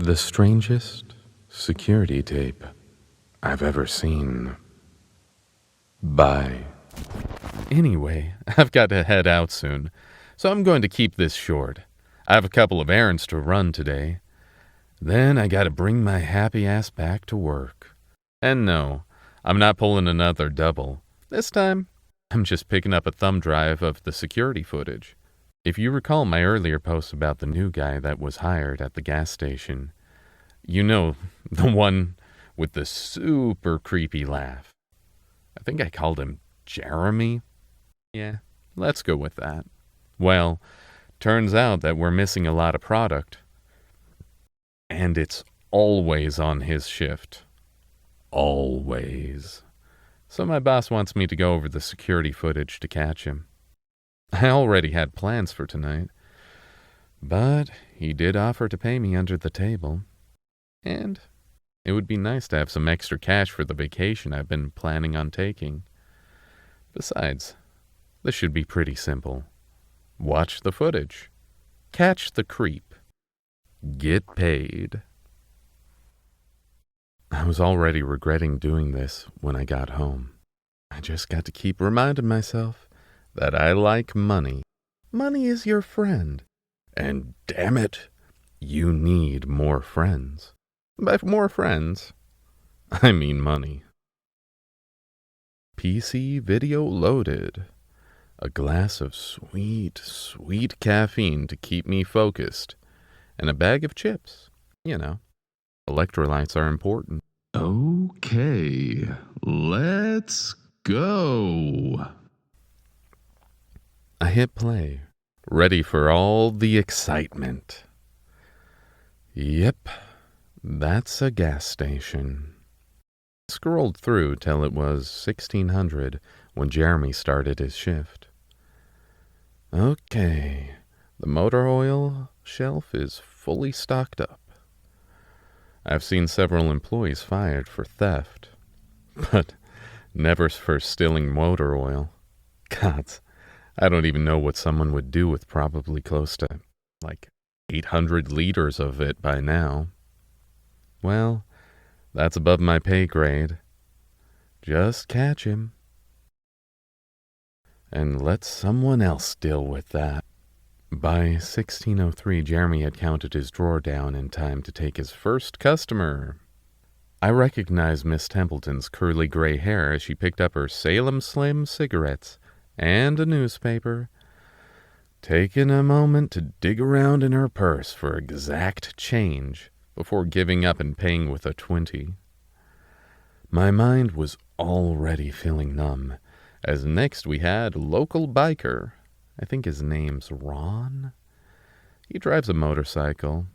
The strangest security tape I've ever seen. Bye. Anyway, I've got to head out soon, so I'm going to keep this short. I have a couple of errands to run today. Then I gotta bring my happy ass back to work. And no, I'm not pulling another double. This time, I'm just picking up a thumb drive of the security footage. If you recall my earlier post about the new guy that was hired at the gas station, you know, the one with the super creepy laugh. I think I called him Jeremy. Yeah, let's go with that. Well, turns out that we're missing a lot of product. And it's always on his shift. Always. So my boss wants me to go over the security footage to catch him. I already had plans for tonight, but he did offer to pay me under the table. And it would be nice to have some extra cash for the vacation I've been planning on taking. Besides, this should be pretty simple. Watch the footage. Catch the creep. Get paid. I was already regretting doing this when I got home. I just got to keep reminding myself that I like money. Money is your friend. And damn it, you need more friends. By more friends, I mean money. PC video loaded. A glass of sweet, sweet caffeine to keep me focused. And a bag of chips. You know, electrolytes are important. Okay, let's go. I hit play, ready for all the excitement. Yep, that's a gas station. I scrolled through till it was 1600 when Jeremy started his shift. Okay, the motor oil shelf is fully stocked up. I've seen several employees fired for theft, but never for stealing motor oil. Gods, I don't even know what someone would do with probably close to, 800 liters of it by now. Well, that's above my pay grade. Just catch him. And let someone else deal with that. By 1603, Jeremy had counted his drawer down in time to take his first customer. I recognized Miss Templeton's curly gray hair as she picked up her Salem Slim cigarettes and a newspaper, taking a moment to dig around in her purse for exact change before giving up and paying with a 20. My mind was already feeling numb, as next we had local biker. I think his name's Ron. He drives a motorcycle,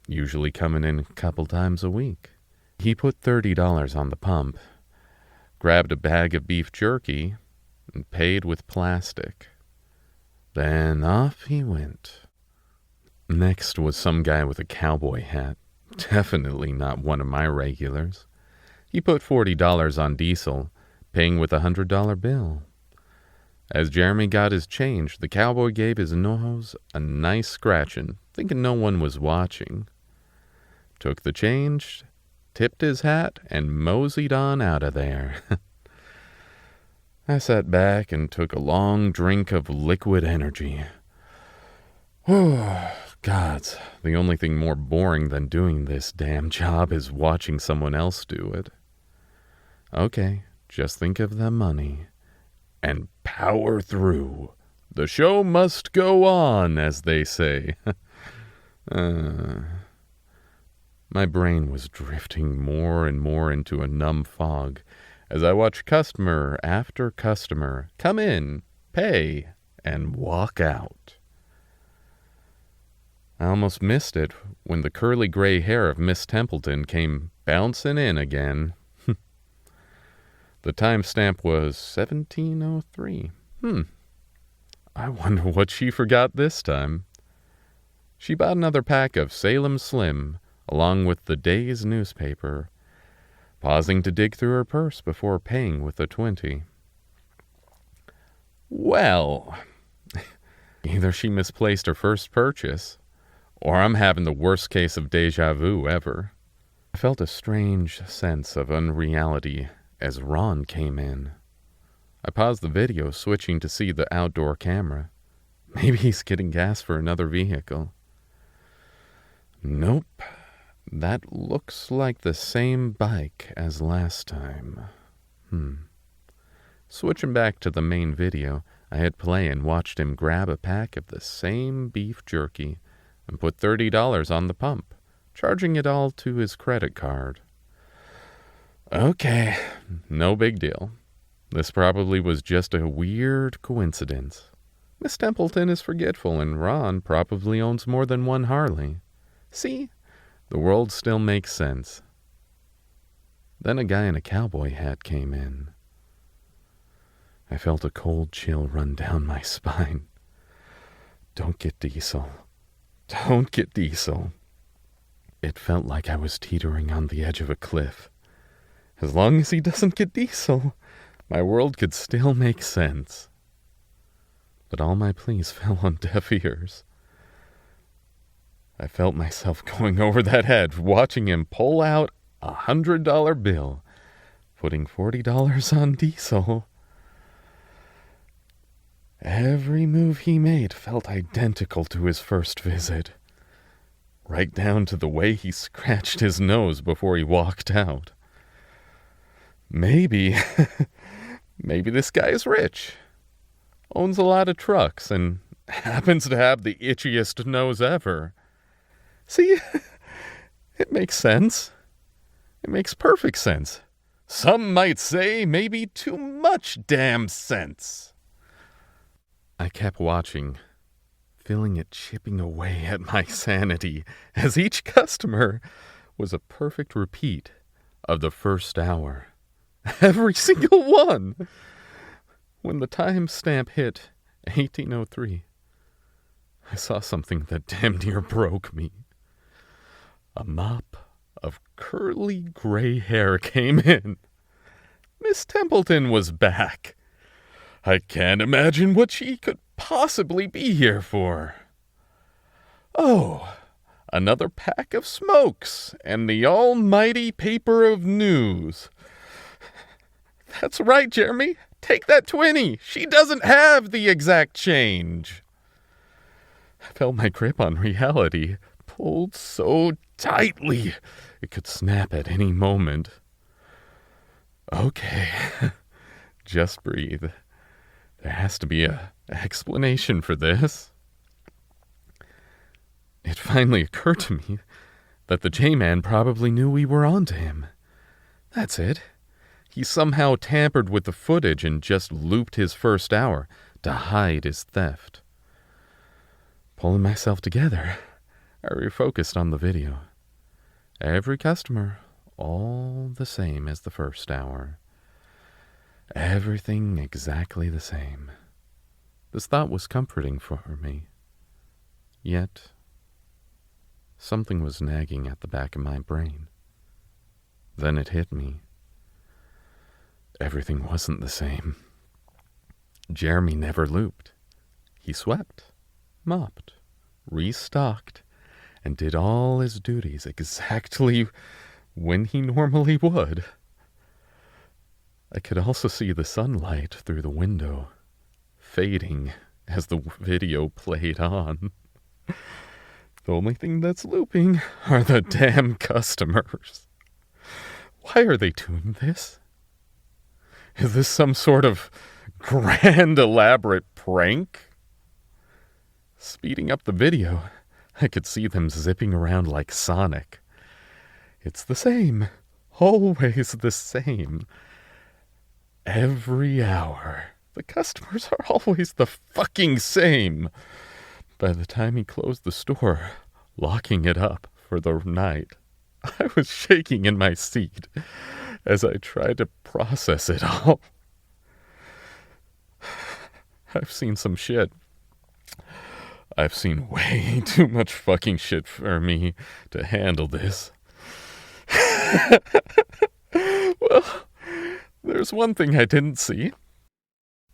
usually coming in a couple times a week. He put $30 on the pump, grabbed a bag of beef jerky, and paid with plastic. Then off he went. Next was some guy with a cowboy hat. Definitely not one of my regulars. He put $40 on diesel, paying with a $100 bill. As Jeremy got his change, the cowboy gave his nose a nice scratching, thinking no one was watching. Took the change, tipped his hat, and moseyed on out of there. I sat back and took a long drink of liquid energy. Oh, gods, the only thing more boring than doing this damn job is watching someone else do it. Okay, just think of the money. And power through. The show must go on, as they say. My brain was drifting more and more into a numb fog as I watched customer after customer come in, pay, and walk out. I almost missed it when the curly gray hair of Miss Templeton came bouncing in again. The timestamp was 1703. I wonder what she forgot this time. She bought another pack of Salem Slim, along with the day's newspaper, pausing to dig through her purse before paying with a 20. Well, either she misplaced her first purchase, or I'm having the worst case of deja vu ever. I felt a strange sense of unreality as Ron came in. I paused the video, switching to see the outdoor camera. Maybe he's getting gas for another vehicle. Nope. That looks like the same bike as last time. Switching back to the main video, I hit play and watched him grab a pack of the same beef jerky and put $30 on the pump, charging it all to his credit card. Okay, no big deal. This probably was just a weird coincidence. Miss Templeton is forgetful, and Ron probably owns more than one Harley. See? The world still makes sense. Then a guy in a cowboy hat came in. I felt a cold chill run down my spine. Don't get Diesel. Don't get Diesel. It felt like I was teetering on the edge of a cliff. As long as he doesn't get Diesel, my world could still make sense. But all my pleas fell on deaf ears. I felt myself going over that hedge, watching him pull out a $100 bill, putting $40 on Diesel. Every move he made felt identical to his first visit, right down to the way he scratched his nose before he walked out. Maybe this guy is rich, owns a lot of trucks, and happens to have the itchiest nose ever. See, it makes sense. It makes perfect sense. Some might say maybe too much damn sense. I kept watching, feeling it chipping away at my sanity, as each customer was a perfect repeat of the first hour. Every single one! When the timestamp hit 1803, I saw something that damn near broke me. A mop of curly gray hair came in. Miss Templeton was back. I can't imagine what she could possibly be here for. Oh, another pack of smokes and the almighty paper of news. That's right, Jeremy. Take that 20. She doesn't have the exact change. I felt my grip on reality pulled so tightly it could snap at any moment. Okay, just breathe. There has to be an explanation for this. It finally occurred to me that the J-Man probably knew we were onto him. That's it. He somehow tampered with the footage and just looped his first hour to hide his theft. Pulling myself together, I refocused on the video. Every customer, all the same as the first hour. Everything exactly the same. This thought was comforting for me. Yet, something was nagging at the back of my brain. Then it hit me. Everything wasn't the same. Jeremy never looped. He swept, mopped, restocked, and did all his duties exactly when he normally would. I could also see the sunlight through the window, fading as the video played on. The only thing that's looping are the damn customers. Why are they doing this? Is this some sort of grand, elaborate prank? Speeding up the video, I could see them zipping around like Sonic. It's the same. Always the same. Every hour. The customers are always the fucking same. By the time he closed the store, locking it up for the night, I was shaking in my seat as I tried to process it all. I've seen some shit. I've seen way too much fucking shit for me to handle this. Well, there's one thing I didn't see.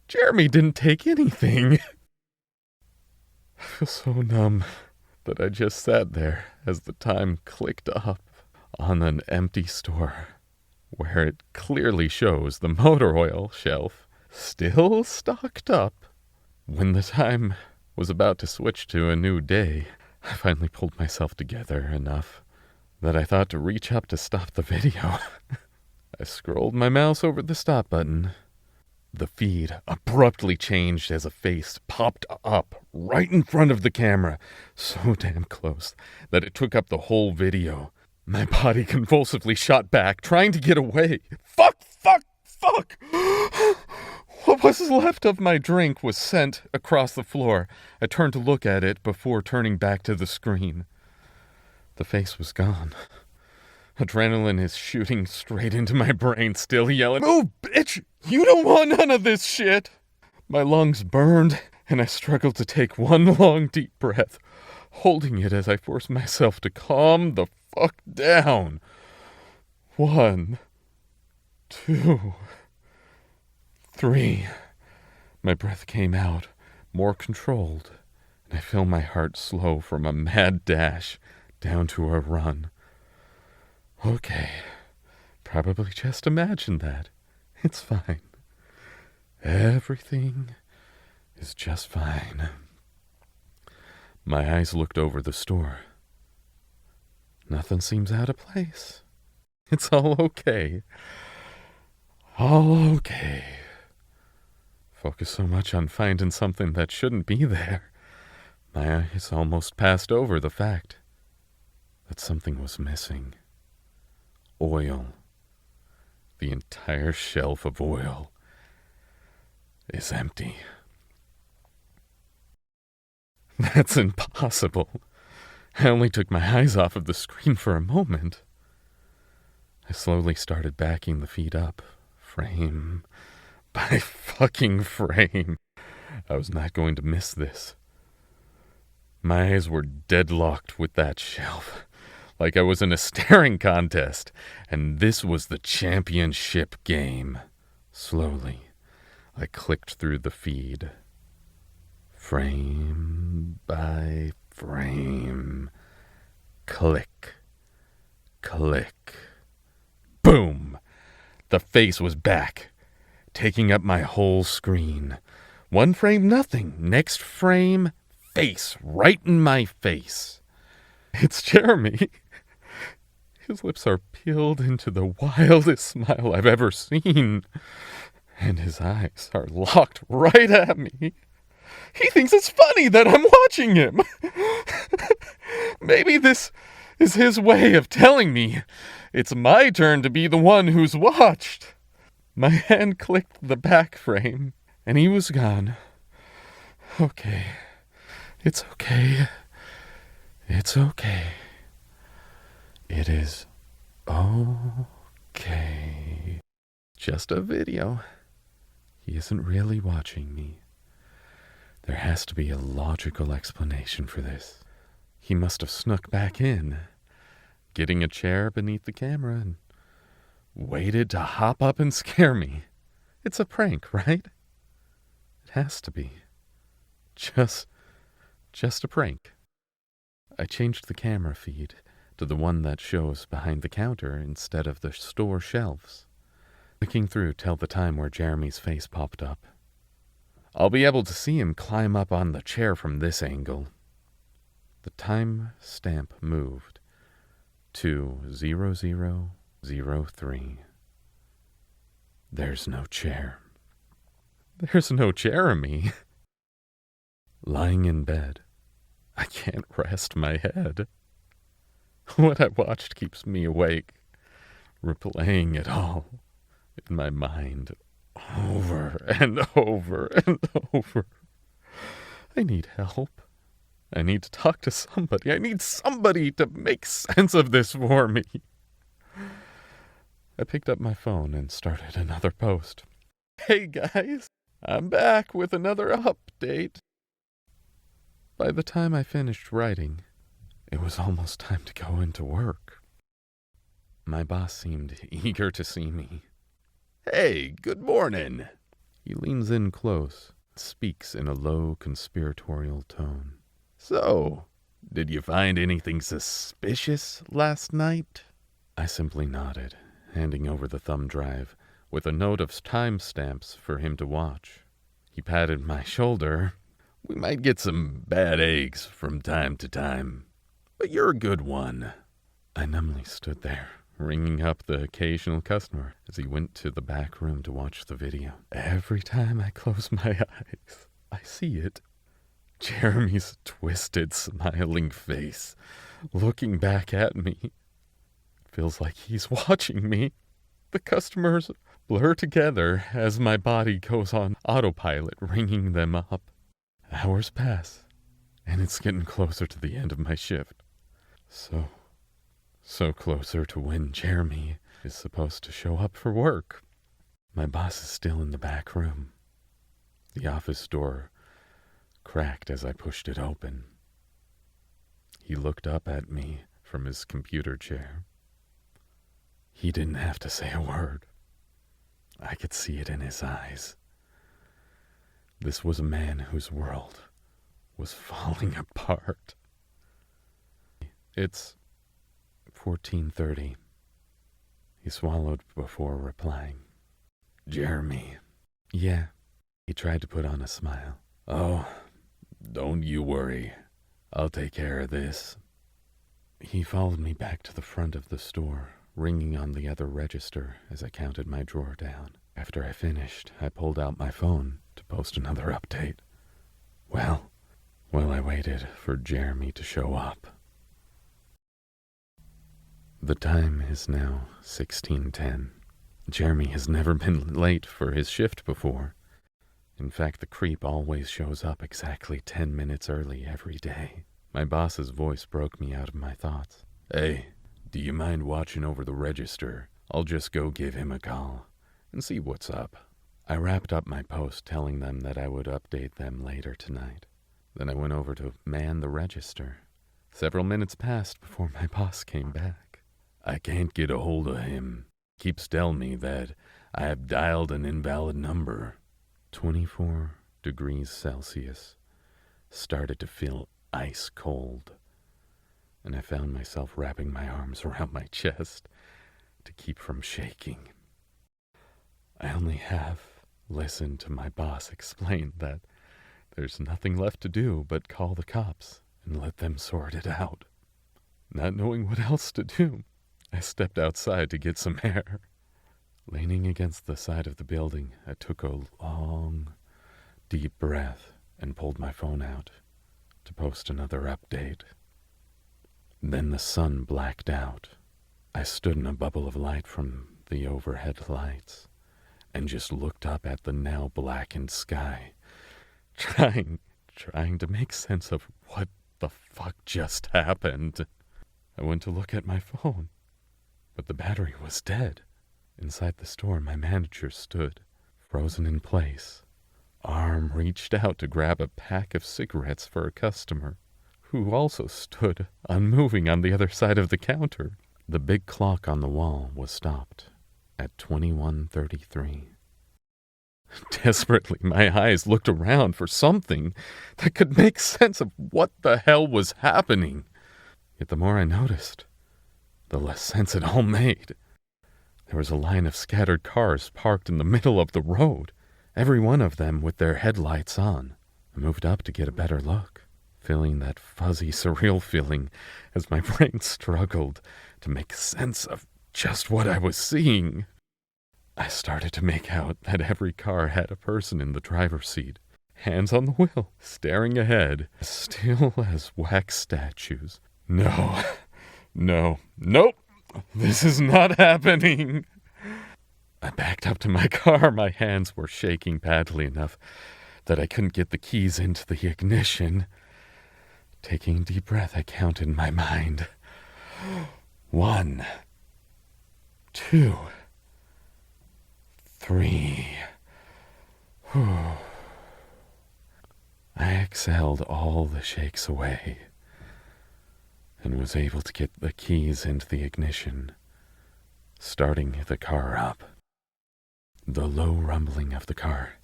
Jeremy didn't take anything. I feel so numb that I just sat there as the time clicked up on an empty store where it clearly shows the motor oil shelf still stocked up. When the time was about to switch to a new day, I finally pulled myself together enough that I thought to reach up to stop the video. I scrolled my mouse over the stop button. The feed abruptly changed as a face popped up right in front of the camera, so damn close that it took up the whole video. My body convulsively shot back, trying to get away. Fuck! What was left of my drink was sent across the floor. I turned to look at it before turning back to the screen. The face was gone. Adrenaline is shooting straight into my brain, still yelling, "Move, bitch! You don't want none of this shit!" My lungs burned, and I struggled to take one long, deep breath, holding it as I forced myself to calm the fuck down. 1, 2, 3. My breath came out, more controlled, and I feel my heart slow from a mad dash down to a run. Okay, probably just imagine that. It's fine. Everything is just fine. My eyes looked over the store. Nothing seems out of place. It's all okay. All okay. Focus so much on finding something that shouldn't be there, my eyes almost passed over the fact that something was missing. Oil. The entire shelf of oil is empty. That's impossible. I only took my eyes off of the screen for a moment. I slowly started backing the feed up, frame by fucking frame. I was not going to miss this. My eyes were deadlocked with that shelf, like I was in a staring contest, and this was the championship game. Slowly, I clicked through the feed. Frame by frame. Click. Click. Boom! The face was back, taking up my whole screen. One frame, nothing. Next frame, face, right in my face. It's Jeremy. His lips are peeled into the wildest smile I've ever seen, and his eyes are locked right at me. He thinks it's funny that I'm watching him. Maybe this is his way of telling me it's my turn to be the one who's watched. My hand clicked the back frame, and he was gone. Okay. It's okay. It's okay. It is okay. Just a video. He isn't really watching me. There has to be a logical explanation for this. He must have snuck back in, getting a chair beneath the camera, and waited to hop up and scare me. It's a prank, right? It has to be. Just a prank. I changed the camera feed to the one that shows behind the counter instead of the store shelves. Clicking through till the time where Jeremy's face popped up. I'll be able to see him climb up on the chair from this angle. The time stamp moved to 0003. There's no chair. There's no Jeremy. Lying in bed, I can't rest my head. What I watched keeps me awake, replaying it all in my mind over and over and over. I need help. I need to talk to somebody. I need somebody to make sense of this for me. I picked up my phone and started another post. Hey guys, I'm back with another update. By the time I finished writing, it was almost time to go into work. My boss seemed eager to see me. Hey, good morning. He leans in close, speaks in a low, conspiratorial tone. So, Did you find anything suspicious last night? I simply nodded, handing over the thumb drive with a note of timestamps for him to watch. He patted my shoulder. We might get some bad eggs from time to time, but you're a good one. I numbly stood there, ringing up the occasional customer as he went to the back room to watch the video. Every time I close my eyes, I see it. Jeremy's twisted, smiling face, looking back at me. It feels like he's watching me. The customers blur together as my body goes on autopilot, ringing them up. Hours pass, and it's getting closer to the end of my shift. So closer to when Jeremy is supposed to show up for work. My boss is still in the back room. The office door cracked as I pushed it open. He looked up at me from his computer chair. He didn't have to say a word. I could see it in his eyes. This was a man whose world was falling apart. It's 14:30. He swallowed before replying. Jeremy. Yeah. He tried to put on a smile. Oh, don't you worry. I'll take care of this. He followed me back to the front of the store, ringing on the other register as I counted my drawer down. After I finished, I pulled out my phone to post another update. Well, while I waited for Jeremy to show up. The time is now 16:10. Jeremy has never been late for his shift before. In fact, the creep always shows up exactly 10 minutes early every day. My boss's voice broke me out of my thoughts. Hey, do you mind watching over the register? I'll just go give him a call and see what's up. I wrapped up my post telling them that I would update them later tonight. Then I went over to man the register. Several minutes passed before my boss came back. I can't get a hold of him. Keeps telling me that I have dialed an invalid number. 24 degrees Celsius started to feel ice cold, and I found myself wrapping my arms around my chest to keep from shaking. I only half listened to my boss explain that there's nothing left to do but call the cops and let them sort it out. Not knowing what else to do, I stepped outside to get some air. Leaning against the side of the building, I took a long, deep breath and pulled my phone out to post another update. Then the sun blacked out. I stood in a bubble of light from the overhead lights and just looked up at the now blackened sky, trying to make sense of what the fuck just happened. I went to look at my phone, but the battery was dead. Inside the store, my manager stood, frozen in place. Arm reached out to grab a pack of cigarettes for a customer, who also stood unmoving on the other side of the counter. The big clock on the wall was stopped at 21:33. Desperately, my eyes looked around for something that could make sense of what the hell was happening. Yet the more I noticed, the less sense it all made. There was a line of scattered cars parked in the middle of the road, every one of them with their headlights on. I moved up to get a better look, feeling that fuzzy, surreal feeling as my brain struggled to make sense of just what I was seeing. I started to make out that every car had a person in the driver's seat, hands on the wheel, staring ahead, still as wax statues. Nope. This is not happening. I backed up to my car. My hands were shaking badly enough that I couldn't get the keys into the ignition. Taking a deep breath, I counted in my mind. 1, 2, 3. I exhaled all the shakes away and was able to get the keys into the ignition, starting the car up. The low rumbling of the car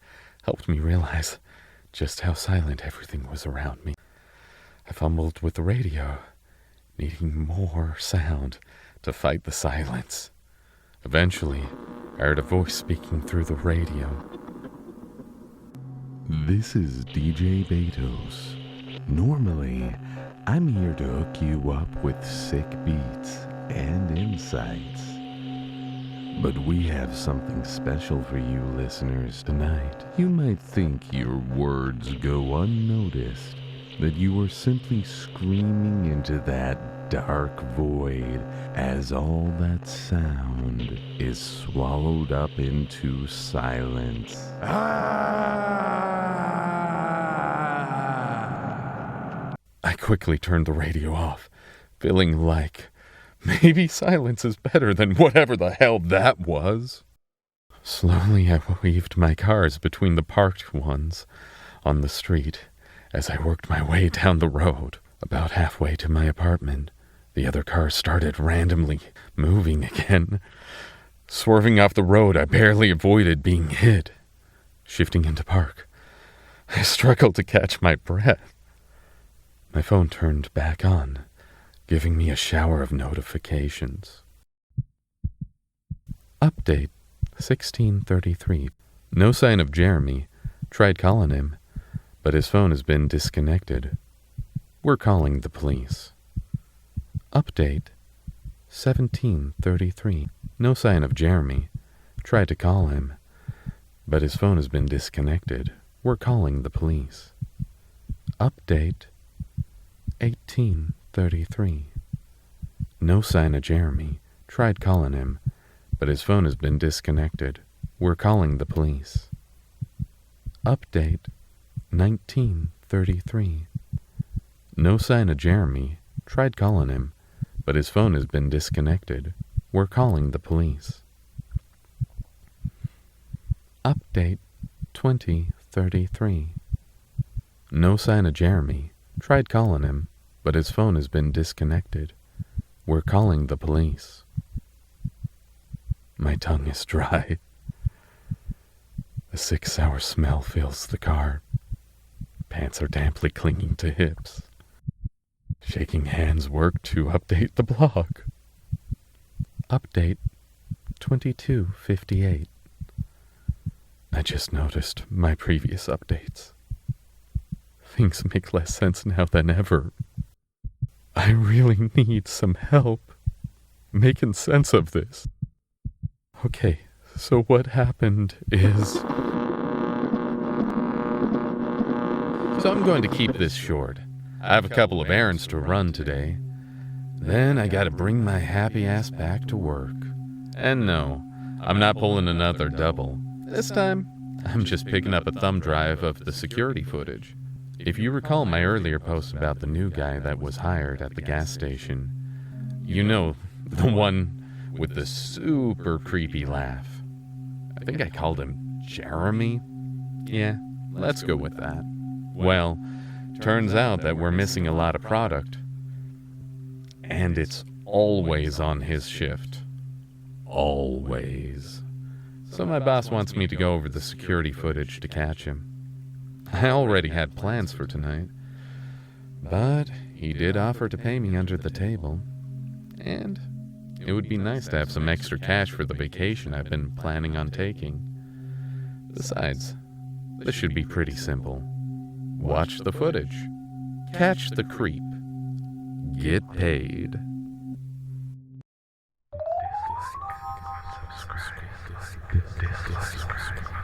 helped me realize just how silent everything was around me. I fumbled with the radio, needing more sound to fight the silence. Eventually, I heard a voice speaking through the radio. This is DJ Batos. Normally, I'm here to hook you up with sick beats and insights. But we have something special for you listeners tonight. You might think your words go unnoticed, that you are simply screaming into that dark void as all that sound is swallowed up into silence. I quickly turned the radio off, feeling like maybe silence is better than whatever the hell that was. Slowly I weaved my cars between the parked ones on the street as I worked my way down the road. About halfway to my apartment, the other cars started randomly moving again. Swerving off the road, I barely avoided being hit. Shifting into park, I struggled to catch my breath. My phone turned back on, giving me a shower of notifications. Update 1633. No sign of Jeremy. Tried calling him, but his phone has been disconnected. We're calling the police. Update 1733. No sign of Jeremy. Tried to call him, but his phone has been disconnected. We're calling the police. Update 1833. No sign of Jeremy. Tried calling him, but his phone has been disconnected. We're calling the police. Update 1933. No sign of Jeremy. Tried calling him, but his phone has been disconnected. We're calling the police. Update 2033. No sign of Jeremy. Tried calling him, but his phone has been disconnected. We're calling the police. My tongue is dry. The sick, sour smell fills the car. Pants are damply clinging to hips. Shaking hands work to update the blog. Update 2258. I just noticed my previous updates. Things make less sense now than ever. I really need some help making sense of this. Okay, so what happened is... So I'm going to keep this short. I have a couple of errands to run today. Then I gotta bring my happy ass back to work. And no, I'm not pulling another double. This time, I'm just picking up a thumb drive of the security footage. If you recall my earlier post about the new guy that was hired at the gas station, you know, the one with the super creepy laugh. I think I called him Jeremy? Yeah, let's go with that. Well, turns out that we're missing a lot of product. And it's always on his shift. Always. So my boss wants me to go over the security footage to catch him. I already had plans for tonight, but he did offer to pay me under the table, and it would be nice to have some extra cash for the vacation I've been planning on taking. Besides, this should be pretty simple. Watch the footage, catch the creep, get paid. Dislike, subscribe, dislike,